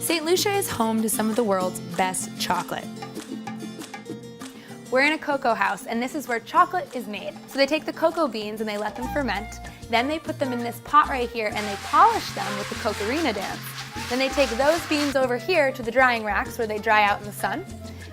St. Lucia is home to some of the world's best chocolate. We're in a cocoa house, and this is where chocolate is made. So they take the cocoa beans and they let them ferment. Then they put them in this pot right here and they polish them with the cocorina dance. Then they take those beans over here to the drying racks where they dry out in the sun.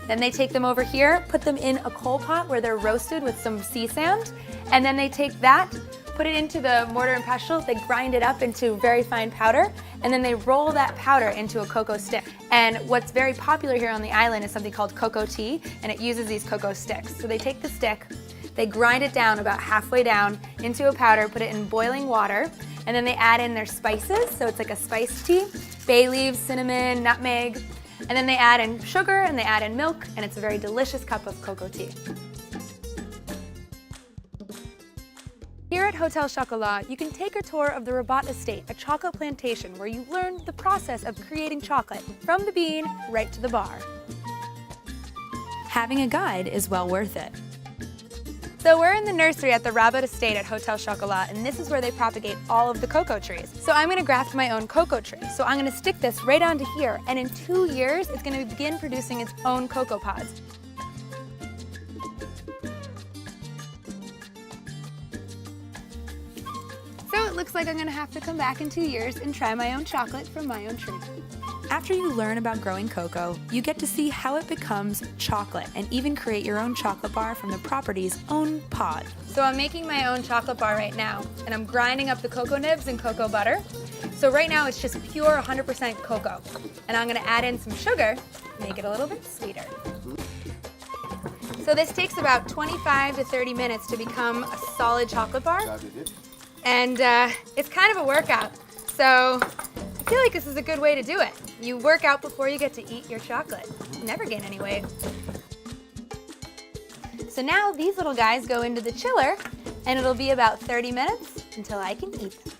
Then they take them over here, put them in a coal pot where they're roasted with some sea sand. And then they take that, put it into the mortar and pestle, they grind it up into very fine powder, and then they roll that powder into a cocoa stick. And what's very popular here on the island is something called cocoa tea, and it uses these cocoa sticks. So they take the stick, they grind it down about halfway down into a powder, put it in boiling water, and then they add in their spices, so it's like a spiced tea, bay leaves, cinnamon, nutmeg, and then they add in sugar and they add in milk, and it's a very delicious cup of cocoa tea. Here at Hotel Chocolat, you can take a tour of the Rabat Estate, a chocolate plantation where you learn the process of creating chocolate from the bean right to the bar. Having a guide is well worth it. So we're in the nursery at the Rabat Estate at Hotel Chocolat, and this is where they propagate all of the cocoa trees. So I'm gonna graft my own cocoa tree. So I'm gonna stick this right onto here, and in 2 years, it's gonna begin producing its own cocoa pods. So it looks like I'm gonna have to come back in 2 years and try my own chocolate from my own tree. After you learn about growing cocoa, you get to see how it becomes chocolate and even create your own chocolate bar from the property's own pod. So I'm making my own chocolate bar right now, and I'm grinding up the cocoa nibs and cocoa butter. So right now it's just pure 100% cocoa. And I'm gonna add in some sugar, make it a little bit sweeter. So this takes about 25 to 30 minutes to become a solid chocolate bar. And it's kind of a workout. So I feel like this is a good way to do it. You work out before you get to eat your chocolate. You never gain any weight. So now these little guys go into the chiller, and it'll be about 30 minutes until I can eat them.